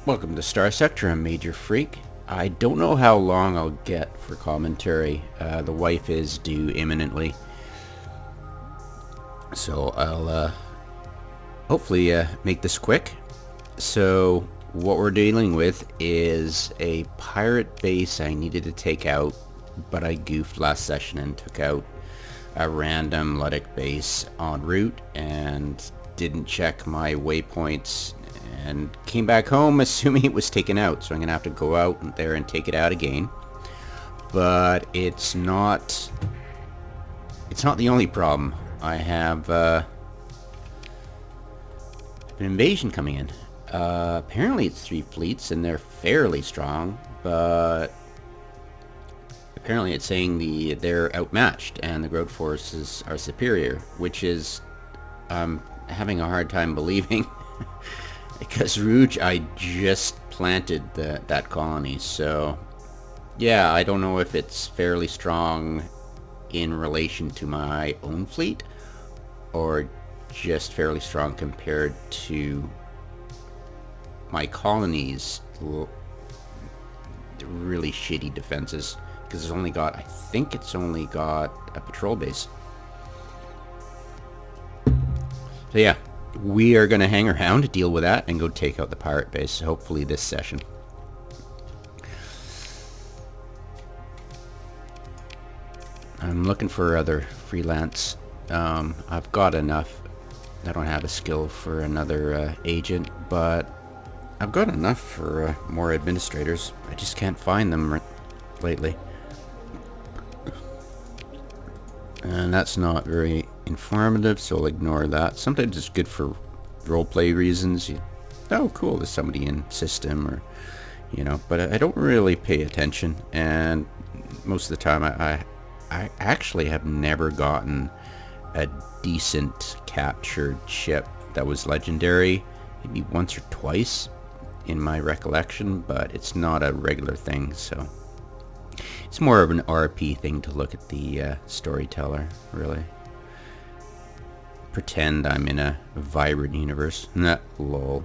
Welcome to StarSector. I'm Major Freak. I don't know how long I'll get for commentary. The W.I.P is due imminently, so I'll hopefully make this quick. So what we're dealing with is a pirate base I needed to take out, but I goofed last session and took out a random Luddic base en route and didn't check my waypoints and came back home assuming it was taken out. So I'm gonna have to go out there and take it out again. But it's not the only problem. I have an invasion coming in. Apparently it's 3 fleets and they're fairly strong, but apparently it's saying they're outmatched and the ground forces are superior, which is I'm having a hard time believing. Because Rouge, I just planted that colony, so yeah, I don't know if it's fairly strong in relation to my own fleet, or just fairly strong compared to my colony's really shitty defenses, because it's only got, I think it's only got a patrol base. So yeah, we are going to hang around to deal with that and go take out the pirate base, hopefully this session. I'm looking for other freelance. I've got enough. I don't have a skill for another agent, but I've got enough for more administrators. I just can't find them lately. And that's not very informative, so I'll ignore that. Sometimes it's good for roleplay reasons. Oh, cool, there's somebody in system, or, you know, but I don't really pay attention, and most of the time I actually have never gotten a decent captured ship that was legendary. Maybe once or twice in my recollection, but it's not a regular thing, so it's more of an RP thing to look at the storyteller, really. Pretend I'm in a vibrant universe. Nah, lol.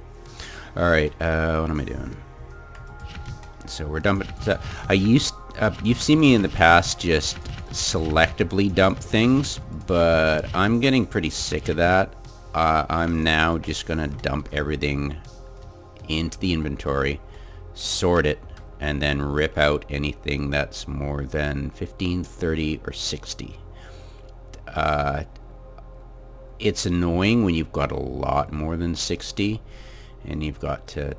Alright, what am I doing? So we're dumping. So you've seen me in the past just selectively dump things, but I'm getting pretty sick of that. I'm now just gonna dump everything into the inventory, sort it, and then rip out anything that's more than 15, 30, or 60. It's annoying when you've got a lot more than 60 and you've got to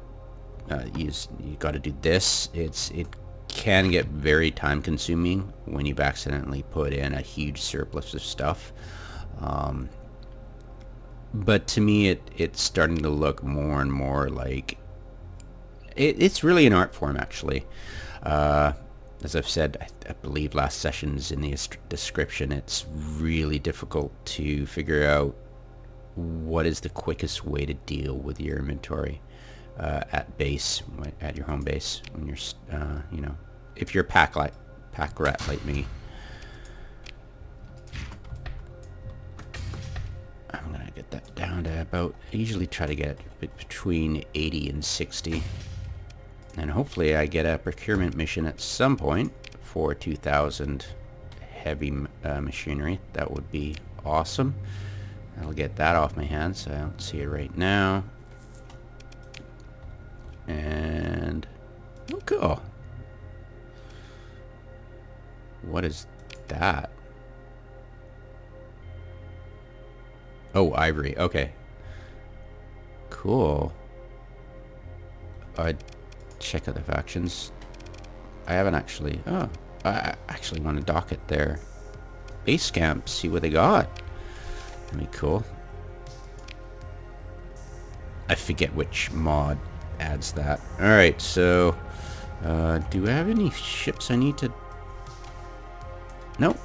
do this. It can get very time consuming when you've accidentally put in a huge surplus of stuff. But to me it's starting to look more and more like it's really an art form, actually. As I've said, I believe last session's in the description, it's really difficult to figure out what is the quickest way to deal with your inventory at base, at your home base, when you're, you know, if you're a pack rat like me. I'm gonna get that down to about, I usually try to get between 80 and 60. And hopefully I get a procurement mission at some point for 2,000 heavy machinery. That would be awesome. I'll get that off my hands. I don't see it right now. And oh, cool. What is that? Oh, ivory. Okay. Cool. Check other factions. I haven't actually. Oh, I actually want to dock it there. Base camp. See what they got. That'd be cool. I forget which mod adds that. All right. So, do I have any ships I need to? Nope.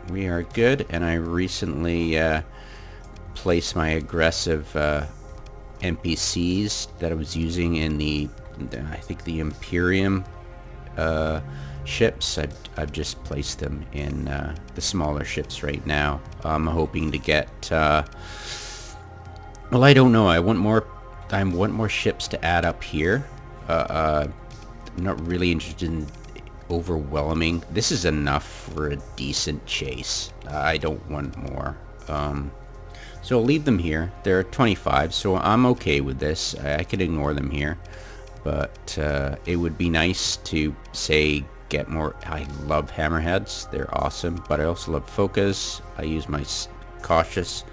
We are good. And I recently placed my aggressive NPCs that I was using in I think the Imperium ships. I've just placed them in the smaller ships right now. I'm hoping to get well, I don't know, I want more I want more ships to add up here. I'm not really interested in overwhelming. This is enough for a decent chase. I don't want more. So I'll leave them here. They're 25, so I'm okay with this. I could ignore them here. But it would be nice to, say, get more. I love hammerheads. They're awesome. But I also love focus. I use my cautious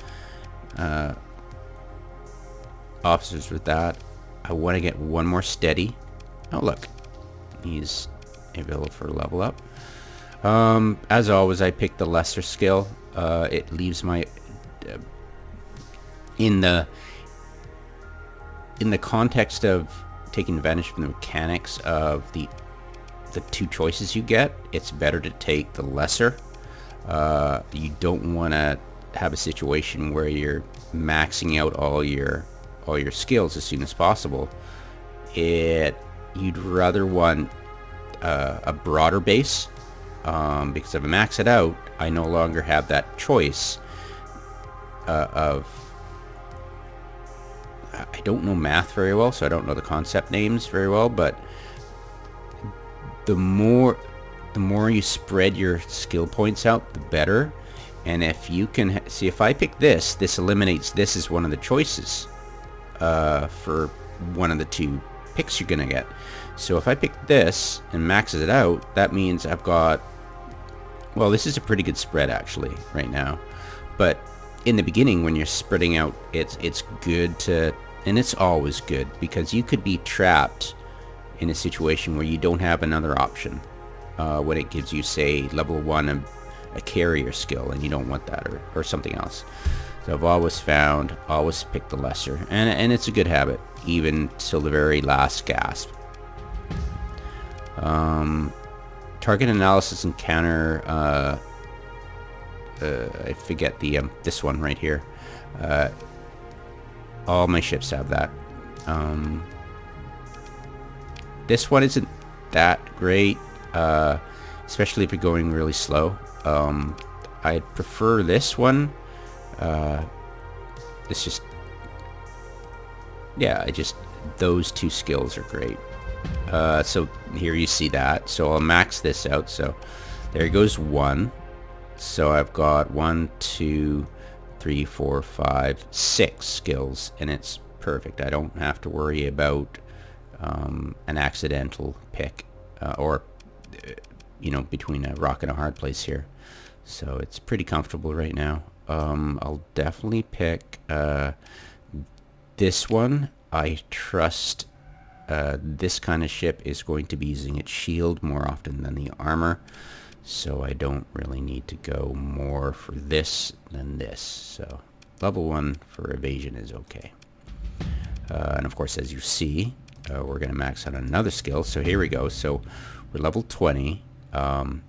officers with that. I want to get one more steady. Oh, look. He's available for level up. As always, I pick the lesser skill. It leaves my... in the context of taking advantage from the mechanics of the two choices you get, it's better to take the lesser. You don't want to have a situation where you're maxing out all your skills as soon as possible. You'd rather want a broader base, because if I max it out, I no longer have that choice of... I don't know math very well, so I don't know the concept names very well, but the more you spread your skill points out, the better. And if you can see, if I pick this eliminates this as one of the choices for one of the two picks you're gonna get. So if I pick this and maxes it out, that means I've got, well, this is a pretty good spread actually right now, but in the beginning when you're spreading out, it's good to, and it's always good, because you could be trapped in a situation where you don't have another option when it gives you, say, level 1 a carrier skill, and you don't want that, or something else. So I've always found, always pick the lesser, and it's a good habit, even till the very last gasp. Target analysis and counter, I forget the this one right here. All my ships have that. This one isn't that great, especially if you're going really slow. I prefer this one. It's just, yeah, those two skills are great. So here you see that. So I'll max this out. So there goes 1. So I've got 1, 2, 3, 4, 5, 6 skills, and it's perfect. I don't have to worry about an accidental pick, or between a rock and a hard place here. So it's pretty comfortable right now. I'll definitely pick this one. I trust this kind of ship is going to be using its shield more often than the armor, so I don't really need to go more for this than this. So level 1 for evasion is okay. And of course, as you see, we're going to max out another skill. So here we go. So we're level 20. We're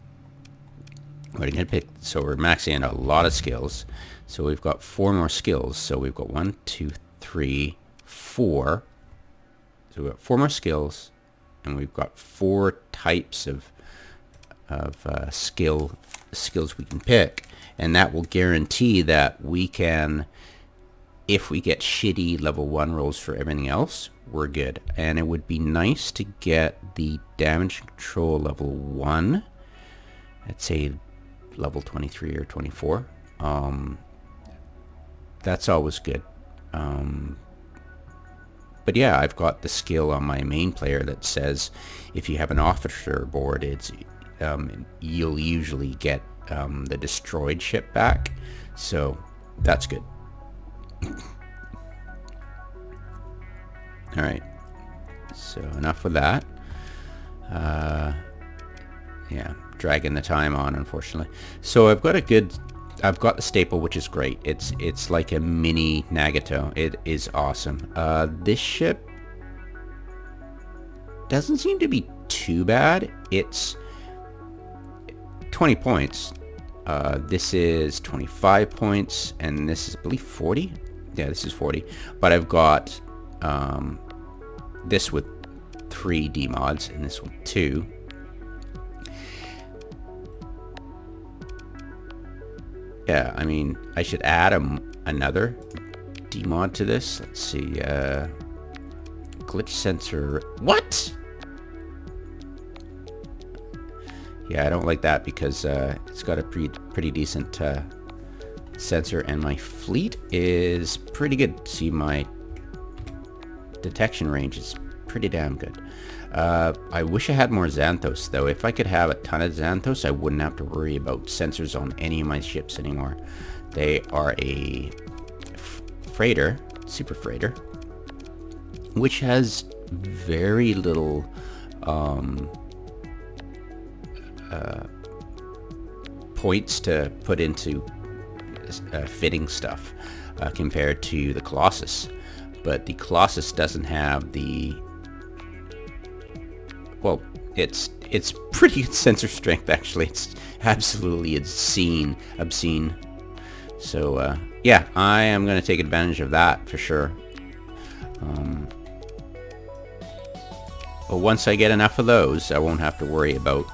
going to pick, so we're maxing out a lot of skills. So we've got 4 more skills. So we've got 1, 2, 3, 4. So we've got 4 more skills, and we've got 4 types of skills we can pick, and that will guarantee that we can, if we get shitty level 1 rolls for everything else, we're good. And it would be nice to get the damage control level 1, let's say level 23 or 24. That's always good. But yeah, I've got the skill on my main player that says if you have an officer board, it's you'll usually get the destroyed ship back, so that's good. Alright, so enough with that. Yeah, dragging the time on, unfortunately. So I've got the staple, which is great. It's like a mini Nagato. It is awesome. This ship doesn't seem to be too bad. It's 20 points. This is 25 points, and this is, I believe, 40. Yeah, this is 40. But I've got this with 3 D mods, and this with 2. Yeah, I mean, I should add another D mod to this. Let's see. glitch sensor. What? Yeah, I don't like that because it's got a pretty decent sensor, and my fleet is pretty good. See, my detection range is pretty damn good. I wish I had more Xanthos, though. If I could have a ton of Xanthos, I wouldn't have to worry about sensors on any of my ships anymore. They are a freighter, super freighter, which has very little points to put into fitting stuff compared to the Colossus. But the Colossus doesn't have the... Well, it's pretty good sensor strength, actually. It's absolutely obscene. So, yeah, I am going to take advantage of that for sure. But once I get enough of those, I won't have to worry about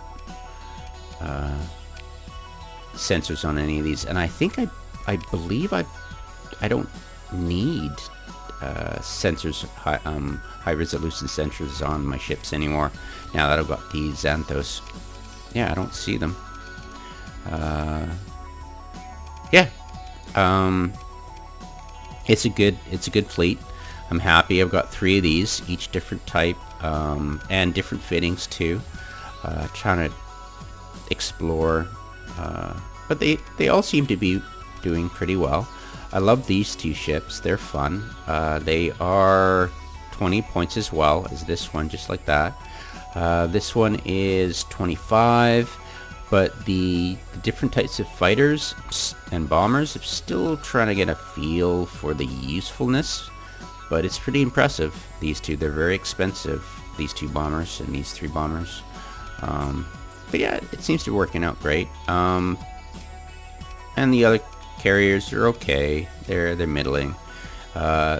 sensors on any of these. And I think I believe I don't need sensors, high resolution sensors on my ships anymore. Now that I've got these Xanthos. Yeah, I don't see them. Yeah. It's a good fleet. I'm happy. I've got 3 of these, each different type, and different fittings too. Trying to explore, but they all seem to be doing pretty well. I love these 2 ships. They're fun. They are 20 points as well as this one, just like that. This one is 25, but the different types of fighters and bombers, I'm still trying to get a feel for the usefulness, but it's pretty impressive. These 2, they're very expensive, these 2 bombers and these 3 bombers. But yeah, it seems to be working out great. And the other carriers are okay. They're middling.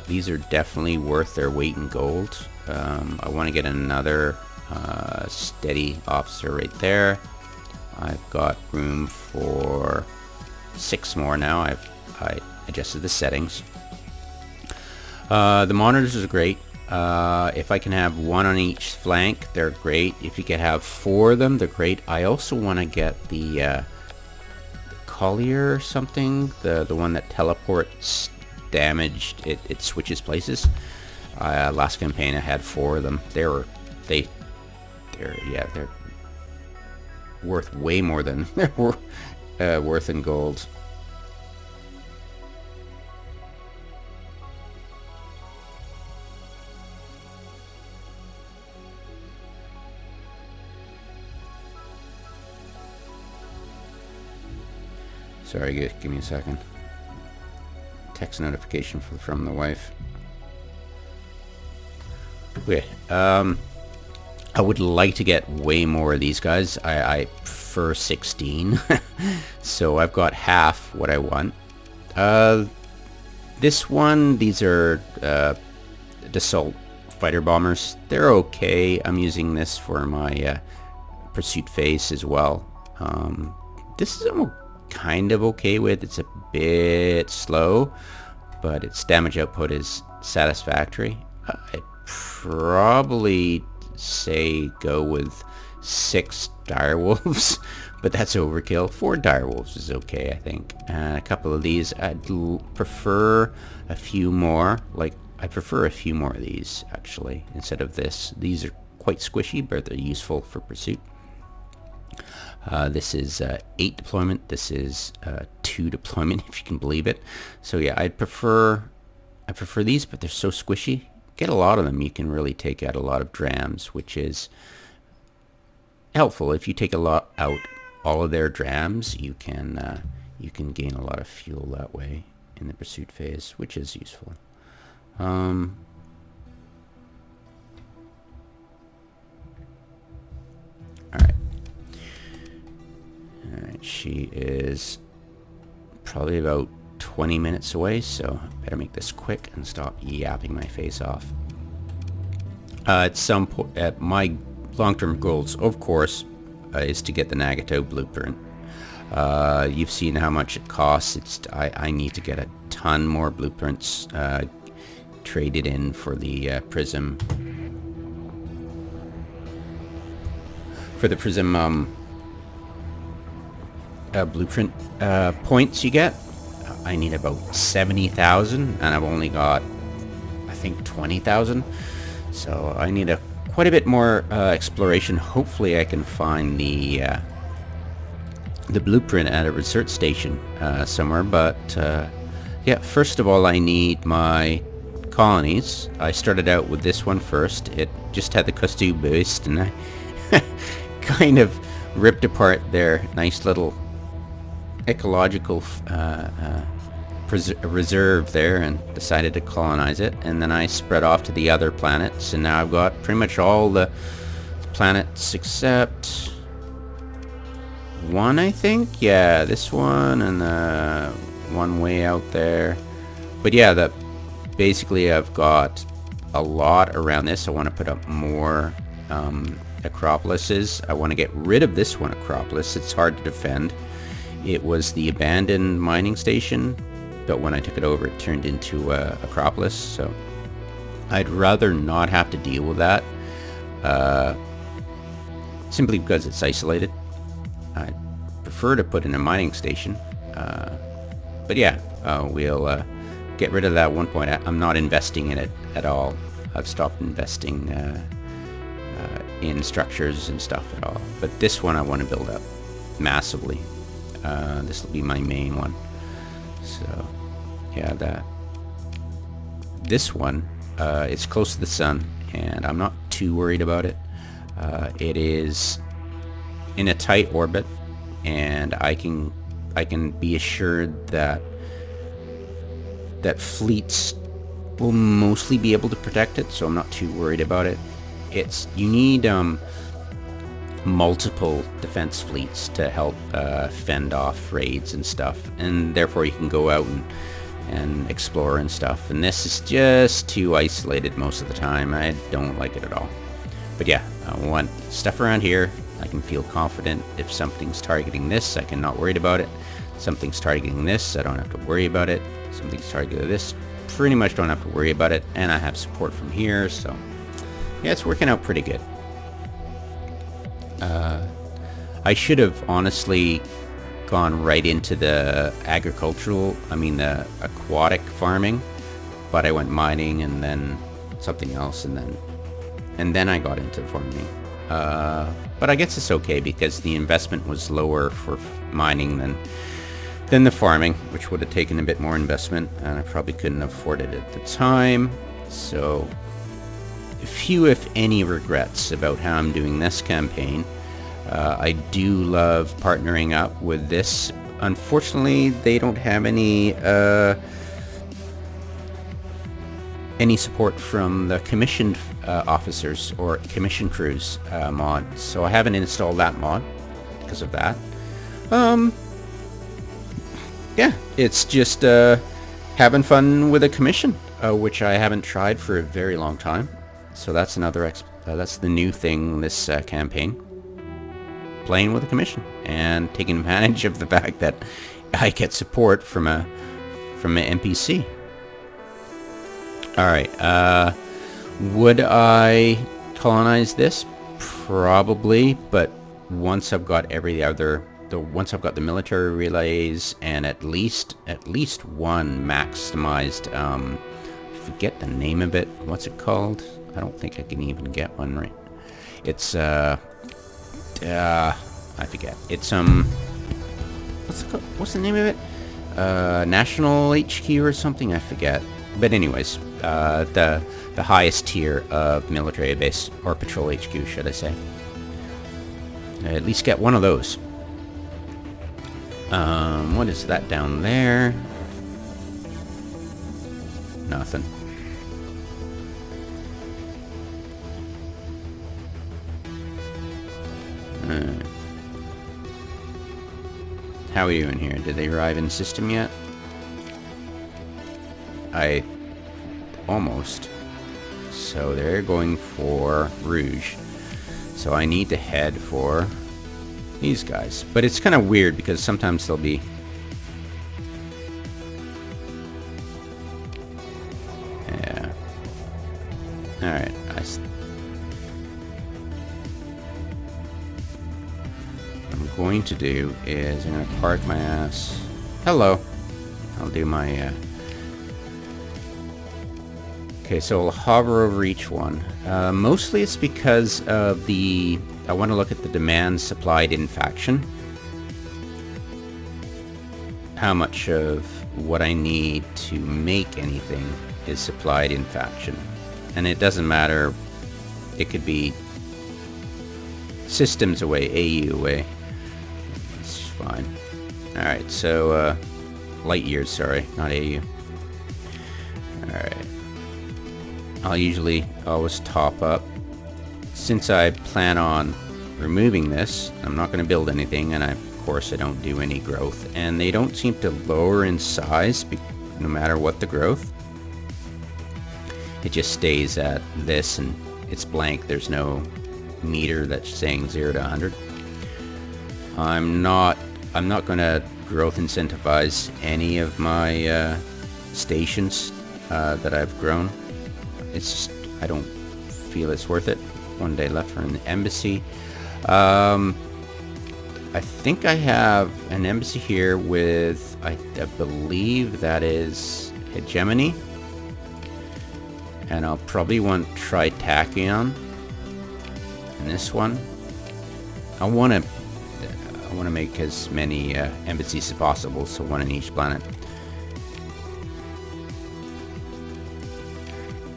These are definitely worth their weight in gold. I want to get another steady officer right there. I've got room for 6 more now. I adjusted the settings. The monitors are great. If I can have 1 on each flank, they're great. If you can have 4 of them, they're great. I also want to get the Collier or something, the one that teleports damaged. It switches places. Last campaign I had 4 of them. They're worth way more than they're worth in gold. Sorry, give me a second. Text notification from the wife. Okay, I would like to get way more of these guys. I prefer 16. So I've got half what I want. This one, these are Dassault fighter bombers. They're okay. I'm using this for my pursuit phase as well. This is kind of okay with. It's a bit slow, but its damage output is satisfactory. I'd probably say go with 6 direwolves, but that's overkill. 4 direwolves is okay, I think. And a couple of these, I'd prefer a few more. Like, I prefer a few more of these, actually, instead of this. These are quite squishy, but they're useful for pursuit. This is 8 deployment. This is 2 deployment, if you can believe it. So yeah, I prefer these, but they're so squishy. Get a lot of them, you can really take out a lot of drams, which is helpful. If you take a lot out, all of their drams, you can gain a lot of fuel that way in the pursuit phase, which is useful. All right. Alright, she is probably about 20 minutes away, so I better make this quick and stop yapping my face off. At some point, at my long-term goals, of course, is to get the Nagato blueprint. You've seen how much it costs. I need to get a ton more blueprints. trade it in for the prism. For the prism blueprint points you get. I need about 70,000, and I've only got, I think, 20,000. So I need quite a bit more exploration. Hopefully I can find the blueprint at a research station somewhere. But yeah, first of all, I need my colonies. I started out with this one first. It just had the custom boost, and I kind of ripped apart their nice little ecological reserve there and decided to colonize it. And then I spread off to the other planets, and now I've got pretty much all the planets except one, I think. Yeah, this one and the one way out there. But yeah, basically I've got a lot around this. I want to put up more Acropolises. I want to get rid of this one Acropolis. It's hard to defend. It was the abandoned mining station, but when I took it over it turned into Acropolis, so I'd rather not have to deal with that, simply because it's isolated. I prefer to put in a mining station, but yeah, we'll get rid of that one point. I'm not investing in it at all. I've stopped investing in structures and stuff at all. But this one I want to build up massively. This will be my main one. So yeah, this one, it's close to the sun, and I'm not too worried about it. It is in a tight orbit, and I can be assured that fleets will mostly be able to protect it, so I'm not too worried about it. You need multiple defense fleets to help fend off raids and stuff, and therefore you can go out and explore and stuff, and this is just too isolated most of the time. I don't like it at all. But yeah, I want stuff around here. I can feel confident. If something's targeting this, I can not worried about it. Something's targeting this, I don't have to worry about it. Something's targeting this, pretty much don't have to worry about it, and I have support from here, so yeah, it's working out pretty good. I should have honestly gone right into the the aquatic farming, but I went mining and then something else, and then I got into farming. But I guess it's okay because the investment was lower for mining than the farming, which would have taken a bit more investment, and I probably couldn't afford it at the time. So few, if any, regrets about how I'm doing this campaign. I do love partnering up with this. Unfortunately, they don't have any support from the commissioned officers or commission crews mod, so I haven't installed that mod because of that. Yeah, it's just having fun with a commission, which I haven't tried for a very long time. So that's another that's the new thing this campaign. Playing with a commission and taking advantage of the fact that I get support from an NPC. All right, would I colonize this? Probably, but once I've got once I've got the military relays and at least one maximized, forget the name of it. What's it called? I don't think I can even get one right. It's I forget. It's what's it called? What's the name of it? National HQ or something? I forget. But anyways, the highest tier of military base, or patrol HQ, should I say? At least get one of those. What is that down there? Nothing. How are you in here? Did they arrive in system yet? Almost. So they're going for Rouge. So I need to head for these guys. But it's kind of weird because sometimes they'll be... Yeah. Alright, what I'm going to do is I'm going to park my ass. Hello. I'll do my... Okay, so I'll hover over each one. Mostly it's because of the... I want to look at the demand supplied in faction. How much of what I need to make anything is supplied in faction. And it doesn't matter. It could be systems away, AU away. It's fine. Alright, so light years, sorry, not AU. Alright. I'll usually always top up. Since I plan on removing this, I'm not going to build anything, and of course I don't do any growth. And they don't seem to lower in size no matter what the growth. It just stays at this, and it's blank. There's no meter that's saying 0 to 100. I'm not going to growth incentivize any of my stations that I've grown. It's just, I don't feel it's worth it. One day left for an embassy. I think I have an embassy here with, I believe that is hegemony. And I'll probably want Tritachyon in this one. I want to make as many embassies as possible, so one in each planet.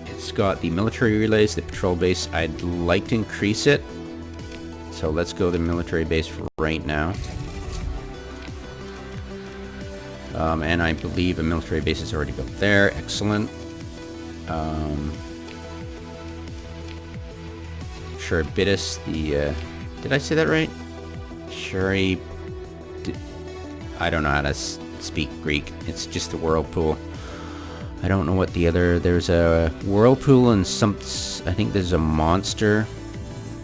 It's got the military relays, the patrol base. I'd like to increase it, so let's go to the military base for right now. And I believe a military base is already built there. Excellent. Charybdis, the did I say that right? I don't know how to speak Greek. It's just a whirlpool. I don't know what the other... There's a whirlpool and some... I think there's a monster.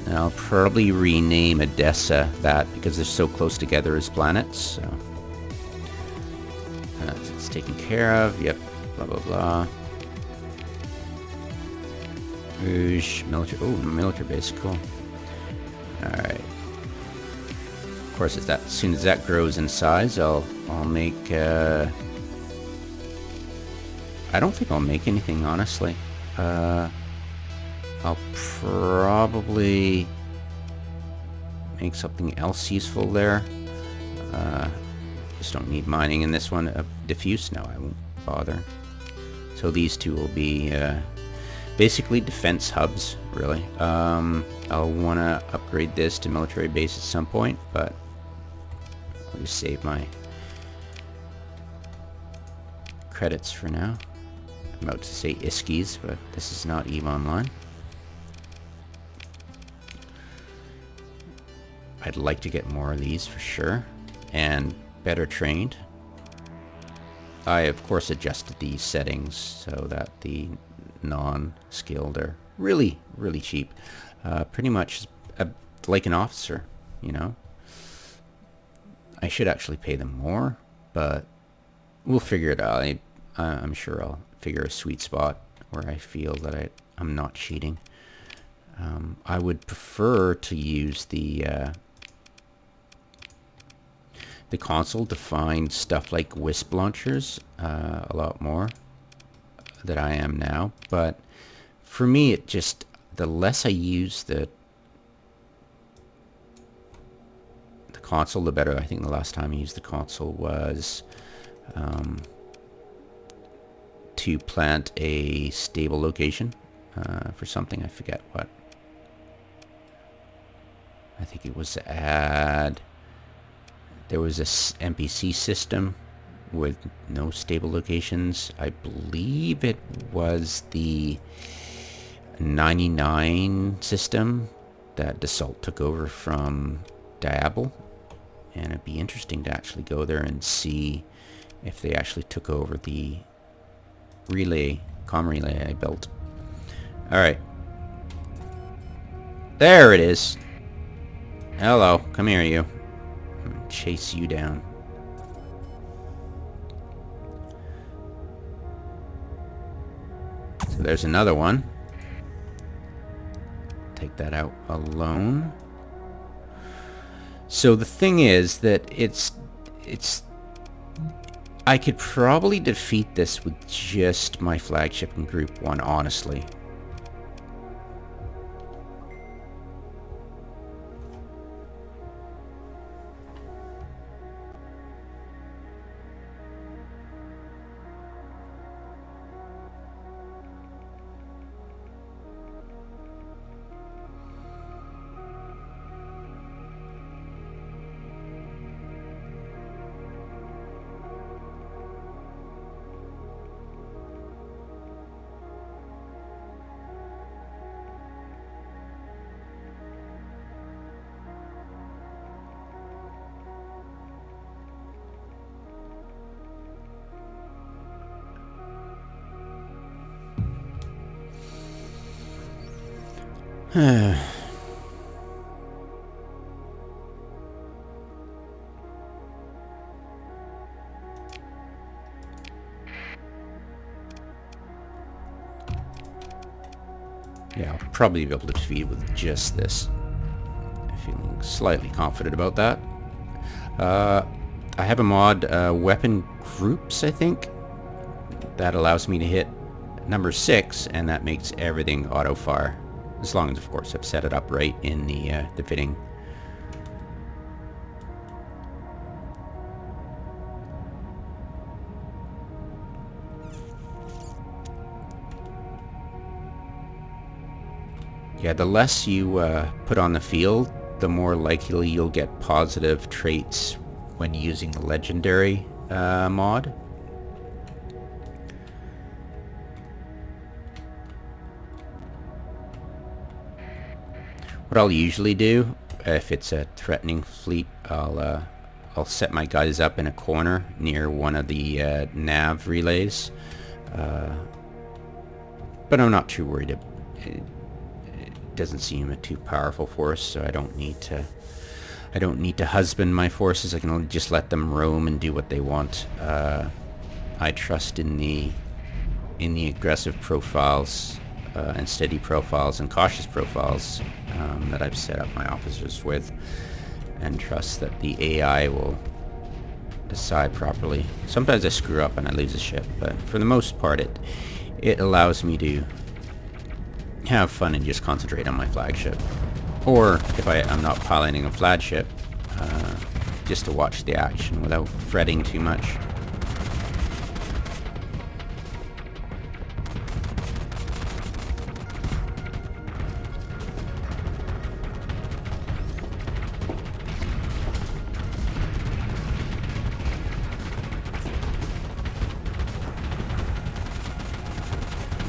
And I'll probably rename Odessa that because they're so close together as planets. So it's taken care of. Yep. Blah blah blah. Rouge, military. Oh, military base. Cool. All right. Of course, as soon as that grows in size, I'll make. I don't think I'll make anything, honestly. I'll probably make something else useful there. Just don't need mining in this one. Diffuse? No, I won't bother. So these two will be basically defense hubs, really. I'll want to upgrade this to military base at some point, but I'll just save my credits for now. I'm about to say ISKIs, but this is not EVE Online. I'd like to get more of these for sure, and better trained. I, of course, adjusted these settings so that the non-skilled are really, really cheap. Pretty much like an officer, you know. I should actually pay them more, but we'll figure it out. I'm sure I'll figure a sweet spot where I feel that I'm not cheating. I would prefer to use the console to find stuff like wisp launchers a lot more than I am now, but for me it just, the less I use the console, the better. I think the last time I used the console was to plant a stable location for something. I forget what. I think it was to add... There was this NPC system with no stable locations. I believe it was the 99 system that Dassault took over from Diablo. And it'd be interesting to actually go there and see if they actually took over the comm relay I built. Alright. There it is. Hello, come here, you. I'm gonna chase you down. So there's another one. take that out alone. So the thing is that I could probably defeat this with just my flagship in Group 1, honestly. Yeah, I'll probably be able to defeat it with just this. I'm feeling slightly confident about that. I have a mod, weapon groups, I think. That allows me to hit number 6, and that makes everything auto-fire. As long as, of course, I've set it up right in the fitting. Yeah, the less you put on the field, the more likely you'll get positive traits when using the legendary mod. What I'll usually do, if it's a threatening fleet, I'll set my guys up in a corner near one of the nav relays. But I'm not too worried. It doesn't seem a too powerful force, so I don't need to husband my forces. I can only just let them roam and do what they want. I trust in the aggressive profiles and steady profiles and cautious profiles that I've set up my officers with, and trust that the AI will decide properly. Sometimes I screw up and I lose a ship, but for the most part it allows me to have fun and just concentrate on my flagship. Or if I'm not piloting a flagship, just to watch the action without fretting too much.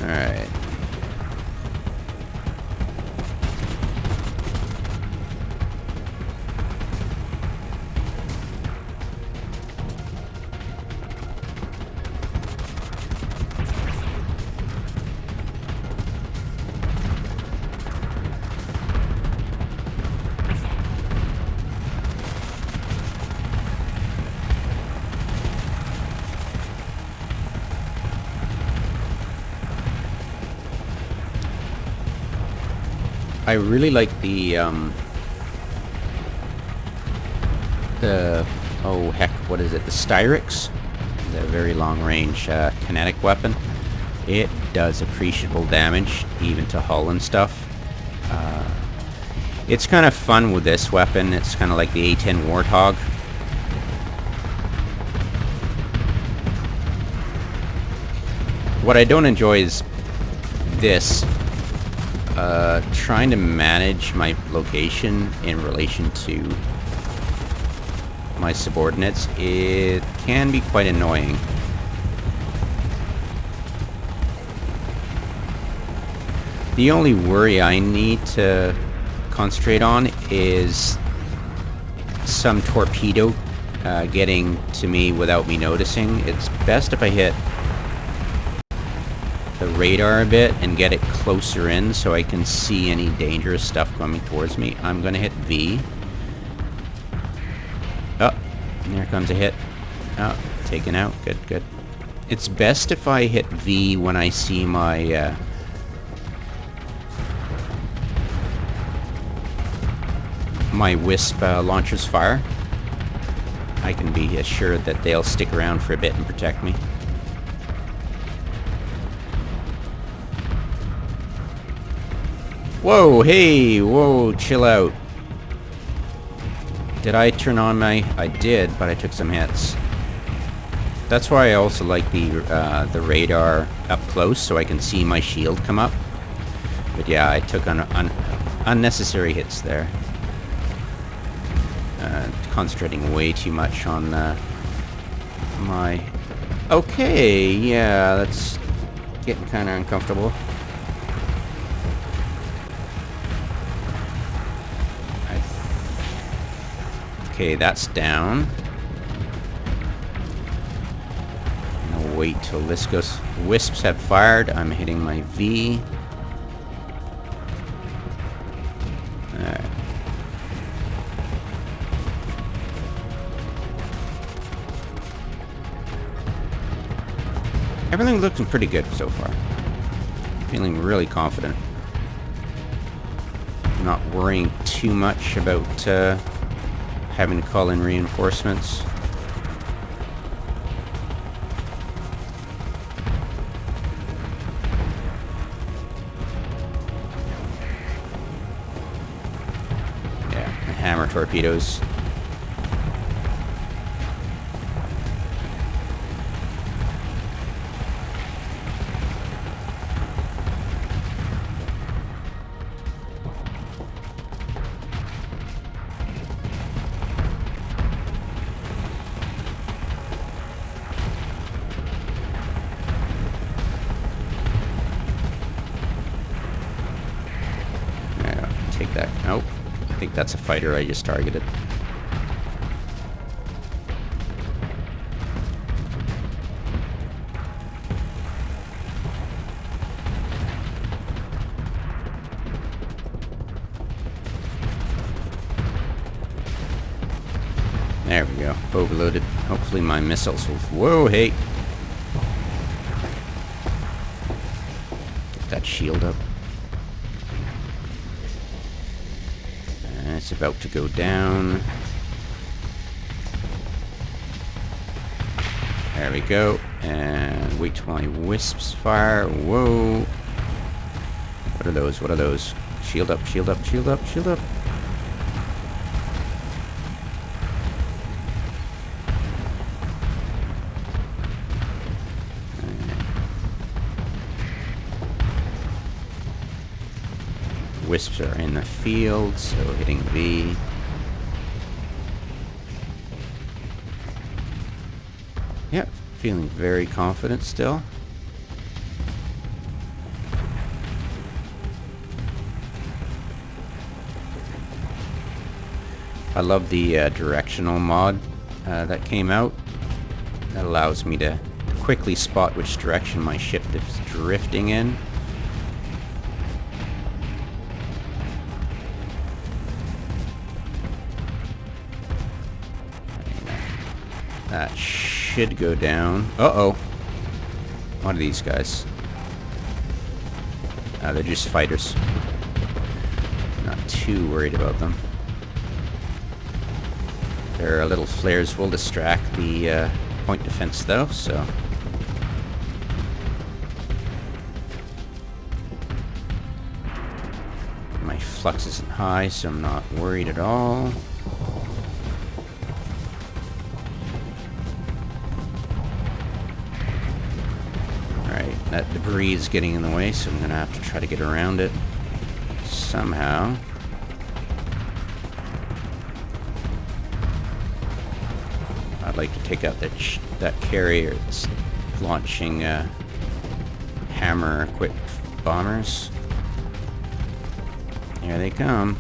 Alright. I really like the oh heck, what is it? The Styrix, the very long range kinetic weapon. It does appreciable damage even to hull and stuff. It's kind of fun with this weapon. It's kind of like the A10 Warthog. What I don't enjoy is this. Trying to manage my location in relation to my subordinates, it can be quite annoying. The only worry I need to concentrate on is some torpedo getting to me without me noticing. It's best if I hit the radar a bit and get it closer in so I can see any dangerous stuff coming towards me. I'm gonna hit V. Oh, there comes a hit. Oh, taken out. Good, good. It's best if I hit V when I see my my Wisp launchers fire, I can be assured that they'll stick around for a bit and protect me. Whoa, hey, whoa, chill out. Did I turn on my... I did, but I took some hits. That's why I also like the radar up close, so I can see my shield come up. But yeah, I took unnecessary hits there. Concentrating way too much on my... Okay, yeah, that's getting kind of uncomfortable. Okay, that's down. I'm gonna wait till this goes. Wisps have fired. I'm hitting my V. Alright. Everything looking pretty good so far. Feeling really confident. Not worrying too much about having to call in reinforcements. Yeah, the hammer torpedoes. Take that. Nope. I think that's a fighter I just targeted. There we go. Overloaded. Hopefully my missiles will... Whoa, hey! Get that shield up. It's about to go down. There we go. And wait till my wisps fire. Whoa. What are those? What are those? Shield up, shield up, shield up, shield up. Wisps are in the field, so hitting V. Yep, feeling very confident still. I love the directional mod that came out. That allows me to quickly spot which direction my ship is drifting in. That should go down. Uh-oh. What are these guys? They're just fighters. Not too worried about them. Their little flares will distract the point defense though, so... My flux isn't high, so I'm not worried at all. That debris is getting in the way, so I'm going to have to try to get around it somehow. I'd like to take out that carrier that's launching hammer-equipped bombers. Here they come.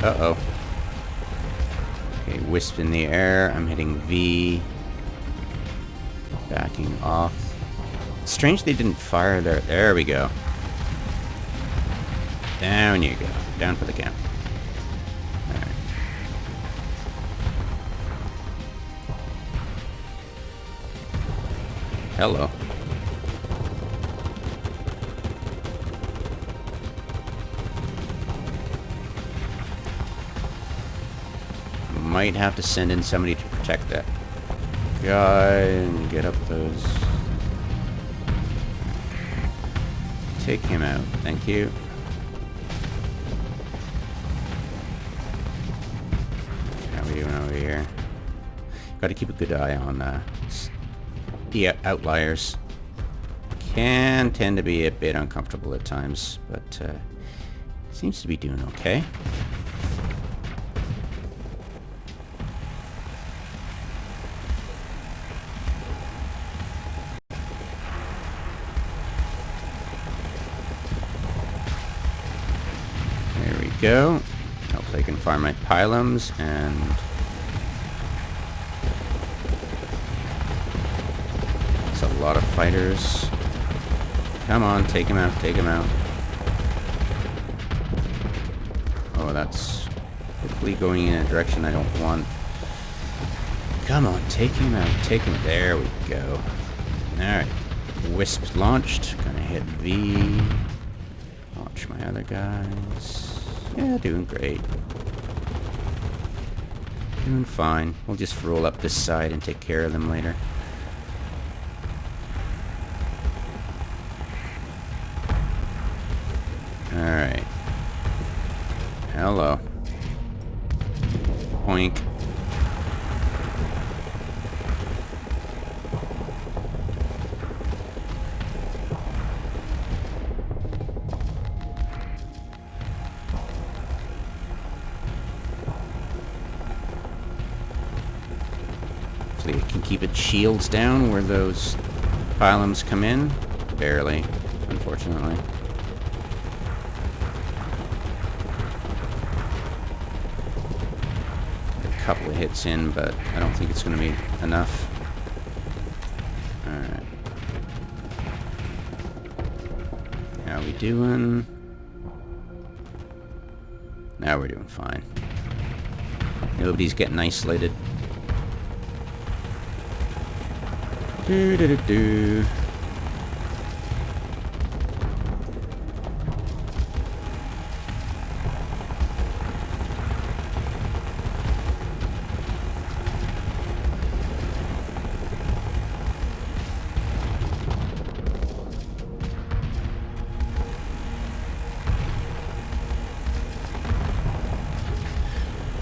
Uh-oh. Okay, Wisp in the air. I'm hitting V. Backing off. Strange they didn't fire there. There we go. Down you go. Down for the count. Alright. Hello. Might have to send in somebody to protect that guy and get up those. Take him out. Thank you. How are we doing over here? Got to keep a good eye on the outliers. Can tend to be a bit uncomfortable at times, but seems to be doing okay. Go. Hopefully I can farm my pylums and it's a lot of fighters. Come on, take him out, take him out. Oh, that's quickly going in a direction I don't want. Come on, take him out, take him. There we go. Alright. Wisp launched. Gonna hit V. Launch my other guys. Yeah, doing great. Doing fine. We'll just roll up this side and take care of them later. Alright. Hello. Oink. It can keep its shields down where those pylums come in. Barely, unfortunately. A couple of hits in, but I don't think it's going to be enough. Alright. How we doing? Now we're doing fine. Nobody's getting isolated. Do.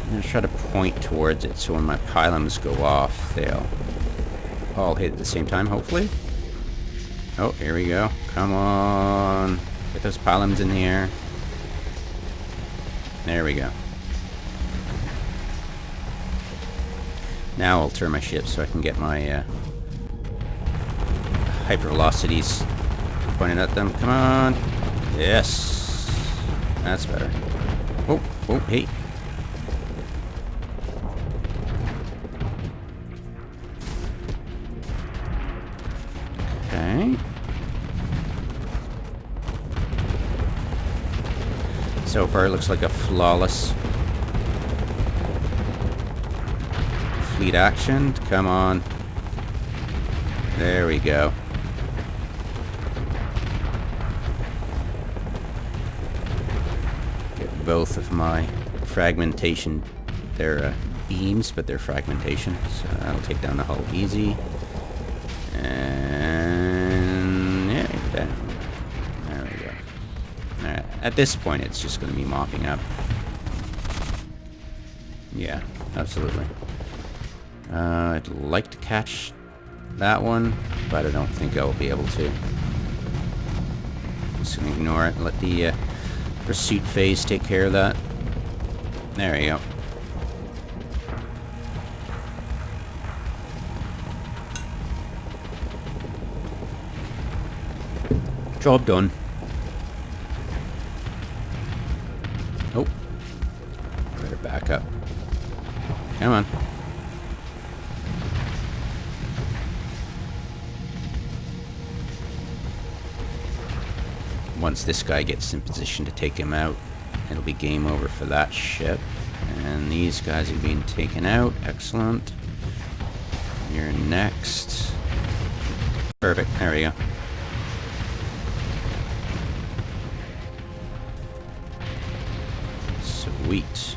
I'm gonna try to point towards it so when my pylums go off, they'll all hit at the same time, hopefully. Oh, here we go. Come on. Get those pylums in the air. There we go. Now I'll turn my ship so I can get my hypervelocities pointed at them. Come on. Yes. That's better. Oh, oh, hey. Okay. So far it looks like a flawless fleet action. Come on. There we go. Get both of my fragmentation. They're beams, but they're fragmentation. So that'll take down the hull easy. And yeah, down. There we go. Alright, at this point it's just going to be mopping up. Yeah, absolutely. I'd like to catch that one, but I don't think I'll be able to. Just going to ignore it and let the pursuit phase take care of that. There we go. Job done. Oh. Better back up. Come on. once this guy gets in position to take him out, it'll be game over for that ship. And these guys are being taken out. Excellent. You're next. Perfect. There we go. Sweet.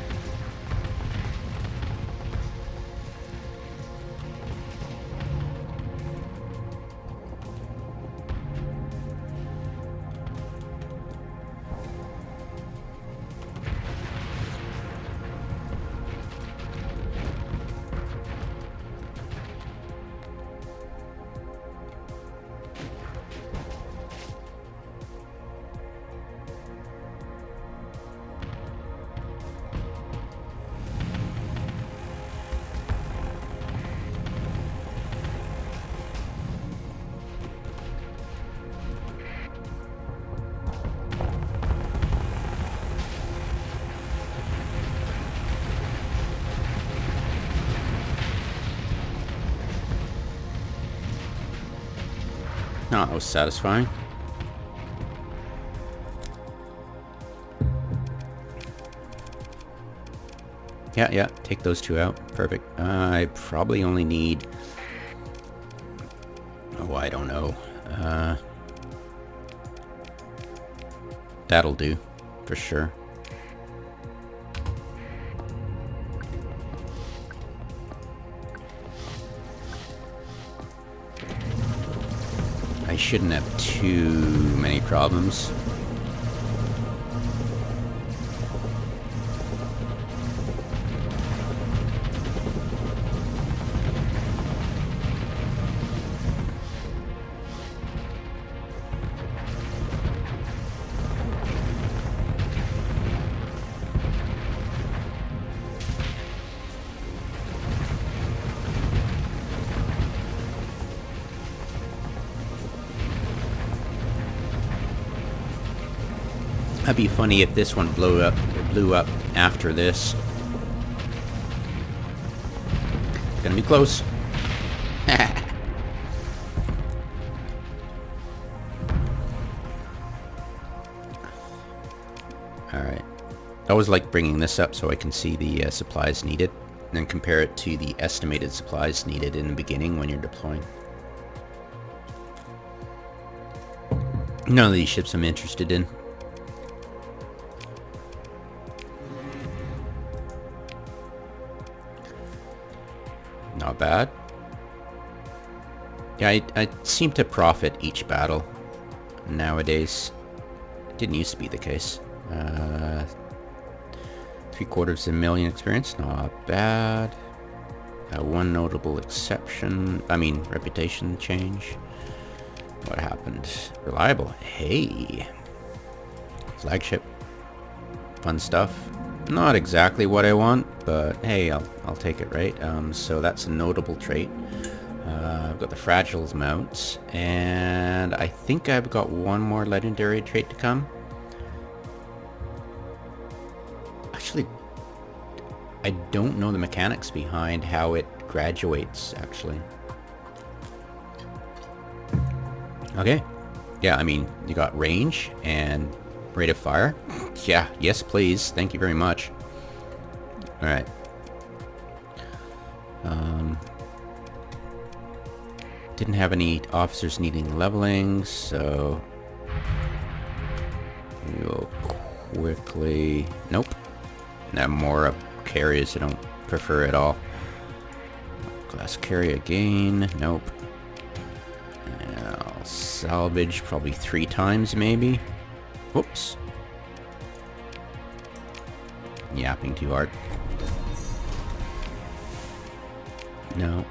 No, that was satisfying. Yeah, take those two out. Perfect. I probably only need... Oh, I don't know. That'll do, for sure. I shouldn't have too many problems. That'd be funny if this one blew up after this. It's gonna be close. Alright. I always like bringing this up so I can see the supplies needed, and then compare it to the estimated supplies needed in the beginning when you're deploying. None of these ships I'm interested in. Not bad. Yeah, I seem to profit each battle nowadays. It didn't used to be the case. 750,000 experience, not bad. One notable exception, reputation change. What happened? Reliable. Hey. Flagship. Fun stuff. Not exactly what I want, but hey, I'll take it, right? So that's a notable trait. I've got the Fragiles mounts, and I think I've got one more legendary trait to come. Actually, I don't know the mechanics behind how it graduates, actually. Okay. Yeah, you got range and rate of fire. Yeah, yes please. Thank you very much. Alright. Didn't have any officers needing leveling, so we'll quickly... Nope. Now more carriers I don't prefer at all. Glass carry again. Nope. I'll salvage probably 3 times maybe. Whoops. Yapping too hard. No.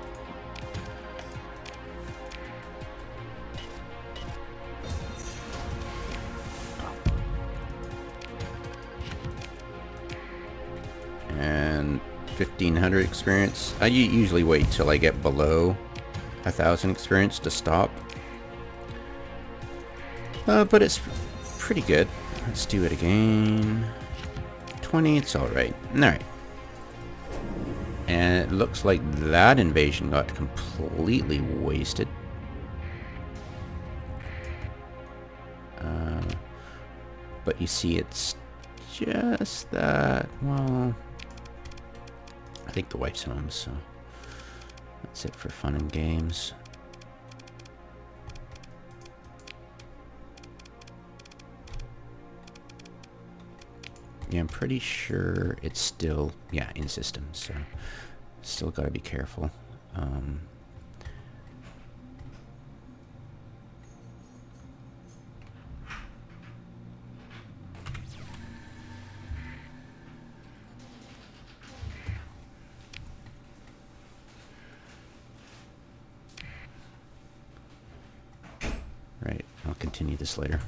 And 1,500 experience. I usually wait till I get below 1,000 experience to stop. But it's pretty good. Let's do it again. 20, it's alright. Alright. And it looks like that invasion got completely wasted. but you see it's just that, well, I think the wife's home, so that's it for fun and games. Yeah, I'm pretty sure it's still, yeah, in system, so still gotta be careful. Right, I'll continue this later.